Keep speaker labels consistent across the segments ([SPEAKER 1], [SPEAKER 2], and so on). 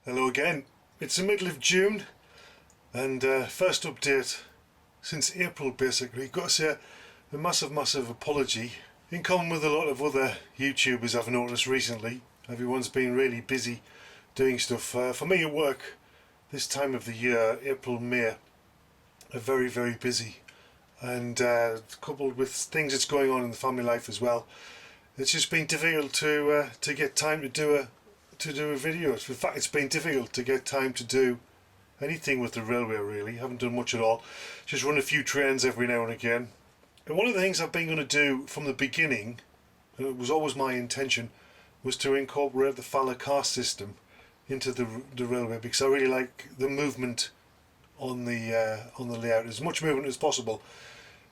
[SPEAKER 1] Hello again. It's the middle of June and first update since April basically. Got to say a massive apology. In common with a lot of other YouTubers I've noticed recently, everyone's been really busy doing stuff. For me at work, this time of the year, April, May, are very busy, and coupled with things that's going on in the family life as well, it's just been difficult to get time to do a video. In fact, it's been difficult to get time to do anything with the railway really. Haven't done much at all. Just run a few trains every now and again. And one of the things I've been going to do from the beginning, and it was always my intention, was to incorporate the Bubblecar system into the railway, because I really like the movement on the layout, as much movement as possible.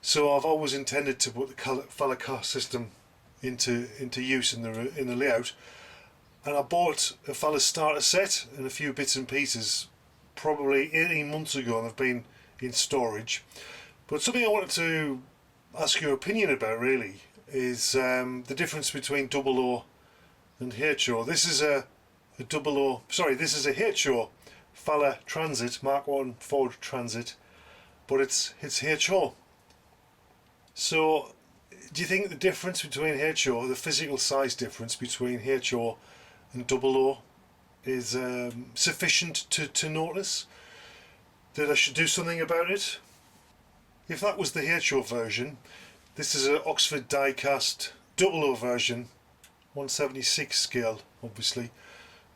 [SPEAKER 1] So I've always intended to put the Bubblecar system into use in the layout. And I bought a Falla starter set and a few bits and pieces probably 18 months ago, and they've been in storage. But something I wanted to ask your opinion about really is the difference between double O and HO. This is a HO Falla Transit, Mark 1 Ford Transit, but it's HO. So do you think the difference between HO, the physical size difference between HO and double O, is sufficient to notice that I should do something about it? If that was the HO version, this is an Oxford die-cast double O version, 1/76 scale obviously,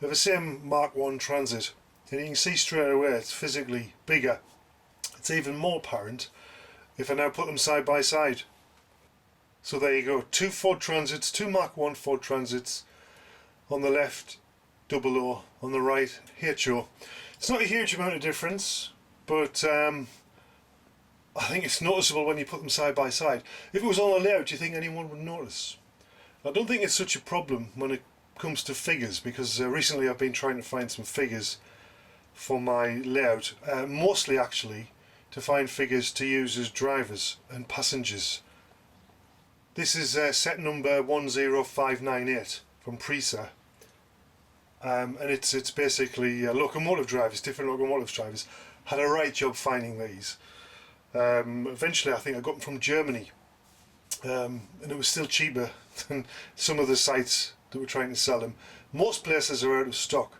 [SPEAKER 1] of the same Mark 1 Transit, and you can see straight away it's physically bigger. It's even more apparent if I now put them side by side. So there you go, two Ford Transits, two Mark 1 Ford Transits, on the left double O, on the right HO. It's not a huge amount of difference, but I think it's noticeable when you put them side by side. If it was on a layout, do you think anyone would notice? I don't think it's such a problem when it comes to figures, because recently I've been trying to find some figures for my layout, mostly actually to find figures to use as drivers and passengers. This is set number 10598 from Prisa. And it's basically locomotive drivers, different locomotive drivers. Had a right job finding these. Eventually I think I got them from Germany, and it was still cheaper than some of the sites that were trying to sell them. Most places are out of stock,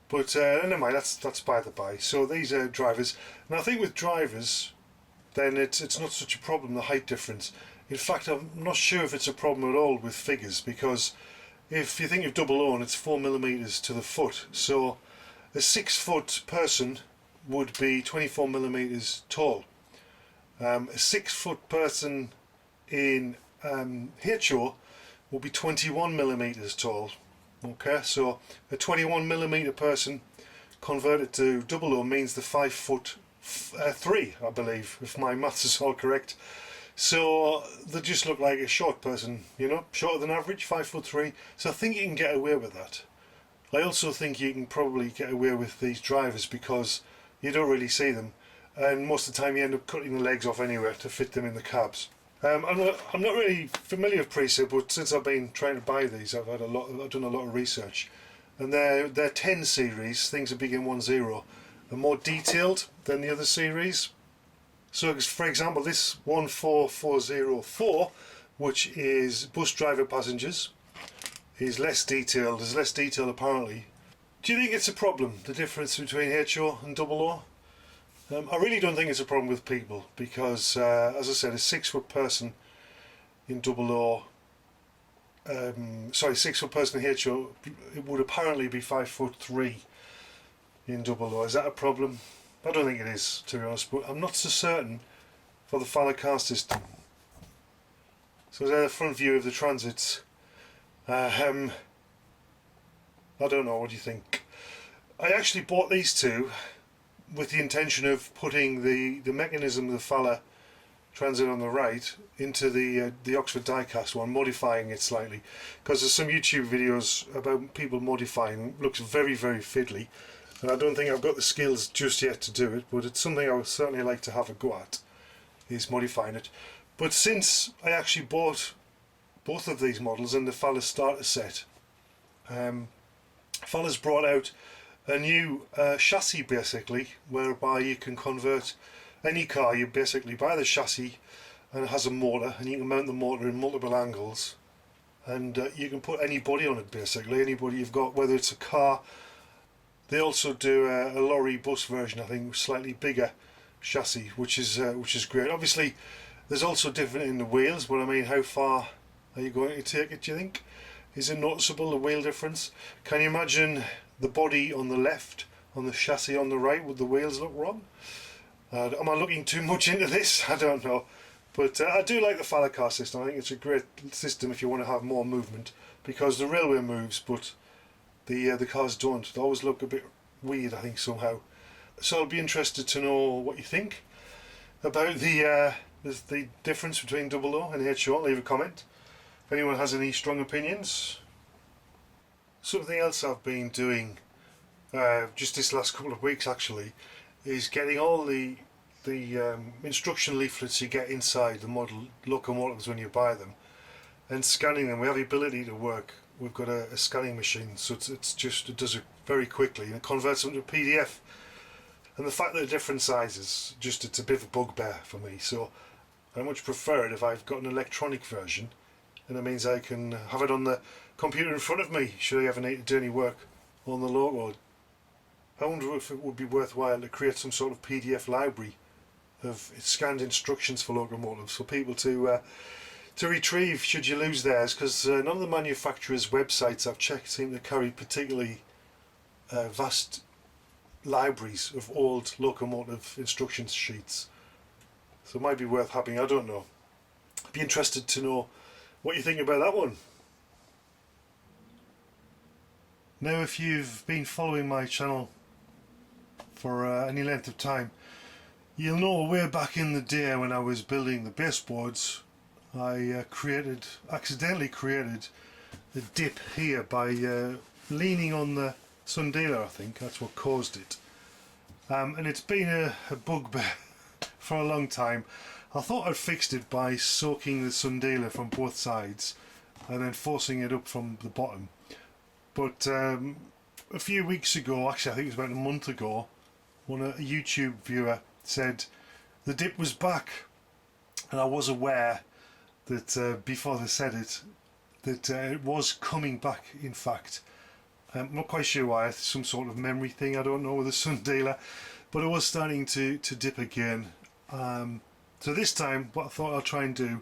[SPEAKER 1] but never mind, that's by the by. So these are drivers, and I think with drivers then it's not such a problem, the height difference. In fact, I'm not sure if it's a problem at all with figures, because if you think of double O, it's 4mm to the foot, so a 6 foot person would be 24mm tall. A 6 foot person in HO will be 21mm tall. Okay, so a 21mm person converted to double O means the 5'3", I believe, if my maths is all correct. So they just look like a short person, you know, shorter than average, 5'3". So I think you can get away with that. I also think you can probably get away with these drivers because you don't really see them, and most of the time you end up cutting the legs off anyway to fit them in the cabs. I'm not really familiar with Prisa, but since I've been trying to buy these, I've done a lot of research, and their 10 series, things that begin 10, are more detailed than the other series. So for example, this 14404, which is bus driver passengers, is less detailed. There's less detail apparently. Do you think it's a problem, the difference between HO and double O? I really don't think it's a problem with people, because as I said, a 6 foot person in double O, 6 foot person in HO, it would apparently be 5'3" in double O. Is that a problem? I don't think it is, to be honest, but I'm not so certain for the Bubblecar system. So there's the front view of the transits. I don't know, what do you think? I actually bought these two with the intention of putting the mechanism of the Falla Transit on the right into the Oxford diecast one, modifying it slightly, because there's some YouTube videos about people modifying. It looks very fiddly, and I don't think I've got the skills just yet to do it, but it's something I would certainly like to have a go at, is modifying it. But since I actually bought both of these models and the Falla starter set, Falla's brought out a new chassis basically, whereby you can convert any car. You basically buy the chassis and it has a motor, and you can mount the motor in multiple angles, and you can put any body on it basically, any body you've got, whether it's a car. They also do a lorry bus version, I think, slightly bigger chassis, which is great. Obviously there's also different in the wheels, but I mean, how far are you going to take it, do you think? Is it noticeable, the wheel difference? Can you imagine the body on the left, on the chassis on the right? Would the wheels look wrong? Am I looking too much into this? I don't know. But I do like the Bubblecar system. I think it's a great system if you want to have more movement, because the railway moves, but the cars don't. They always look a bit weird, I think, somehow. So I'll be interested to know what you think about the difference between Double O and HO. Leave a comment if anyone has any strong opinions. Something else I've been doing just this last couple of weeks actually is getting all the instruction leaflets you get inside the model locomotives when you buy them and scanning them. We have the ability to work. We've got a scanning machine, so it does it very quickly and it converts them to PDF. And the fact that they're different sizes, it's a bit of a bugbear for me. So I much prefer it if I've got an electronic version, and it means I can have it on the computer in front of me should I ever need to do any work on the logo. I wonder if it would be worthwhile to create some sort of PDF library of scanned instructions for locomotives for people to retrieve should you lose theirs, because none of the manufacturers' websites I've checked seem to carry particularly vast libraries of old locomotive instruction sheets. So it might be worth having, I don't know. I'd be interested to know what you think about that one. Now, if you've been following my channel for any length of time, you'll know way back in the day when I was building the baseboards, I accidentally created a dip here by leaning on the sundial. I think that's what caused it. And it's been a bugbear for a long time. I thought I'd fixed it by soaking the sundial from both sides and then forcing it up from the bottom. But a few weeks ago, actually I think it was about a month ago, a YouTube viewer said the dip was back, and I was aware that before they said it, that it was coming back in fact. I'm not quite sure why, it's some sort of memory thing, I don't know, with the sundial, but it was starting to dip again. So this time what I thought I'll try and do,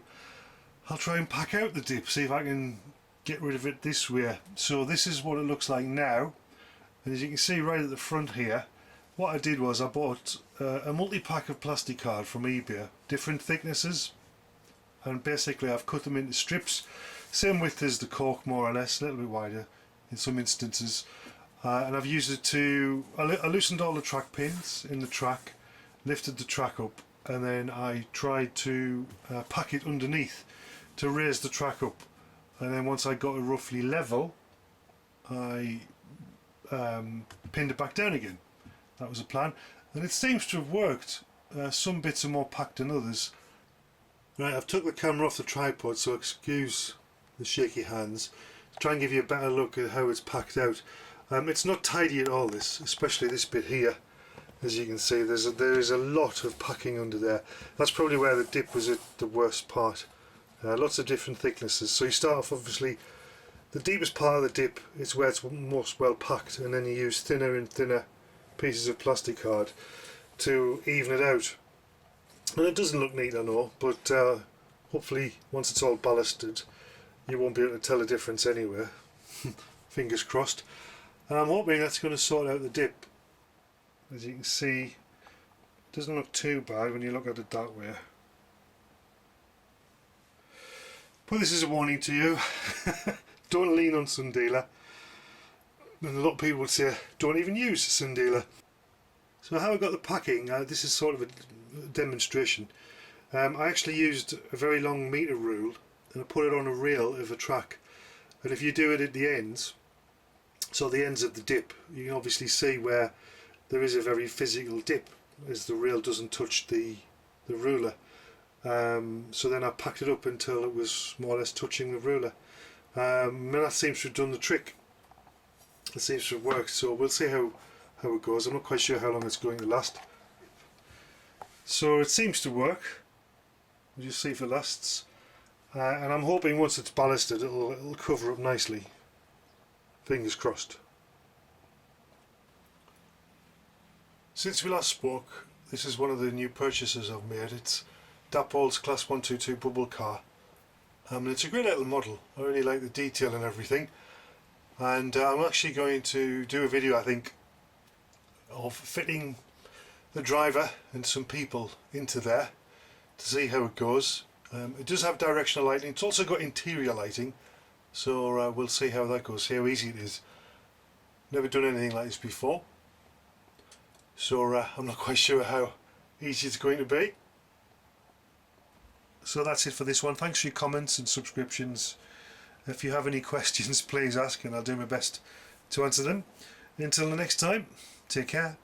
[SPEAKER 1] I'll try and pack out the dip, see if I can get rid of it this way. So this is what it looks like now, and as you can see right at the front here, what I did was I bought a multi-pack of plastic card from eBay, different thicknesses, and basically I've cut them into strips, same width as the cork more or less, a little bit wider in some instances, and I've used it to, I loosened all the track pins in the track, lifted the track up, and then I tried to pack it underneath to raise the track up, and then once I got it roughly level I pinned it back down again. That was the plan, and it seems to have worked. Some bits are more packed than others. Right, I've took the camera off the tripod, so excuse the shaky hands, to try and give you a better look at how it's packed out. It's not tidy at all, this, especially this bit here. As you can see, there is a lot of packing under there. That's probably where the dip was at the worst part. Lots of different thicknesses. So you start off, obviously, the deepest part of the dip is where it's most well packed, and then you use thinner and thinner pieces of plastic card to even it out. And it doesn't look neat, I know, but hopefully once it's all ballasted you won't be able to tell the difference anyway. Fingers crossed. And I'm hoping that's going to sort out the dip. As you can see, it doesn't look too bad when you look at it that way. But this is a warning to you. Don't lean on sundial. And a lot of people would say don't even use sundial. So how I got the packing, this is sort of a demonstration. I actually used a very long meter rule and I put it on a rail of a track, and if you do it at the ends, so the ends of the dip, you can obviously see where there is a very physical dip as the rail doesn't touch the ruler. So then I packed it up until it was more or less touching the ruler, and that seems to have done the trick. It seems to have worked, so we'll see how how it goes. I'm not quite sure how long it's going to last. So it seems to work. We'll just see if it lasts. And I'm hoping once it's ballasted it'll cover up nicely. Fingers crossed. Since we last spoke, this is one of the new purchases I've made. It's Dapol's Class 122 Bubblecar. And it's a great little model. I really like the detail and everything. And I'm actually going to do a video, I think, of fitting the driver and some people into there to see how it goes. It does have directional lighting. It's also got interior lighting, so we'll see how that goes, see how easy it is. Never done anything like this before, so I'm not quite sure how easy it's going to be. So that's it for this one. Thanks for your comments and subscriptions. If you have any questions, please ask and I'll do my best to answer them. Until the next time, take care.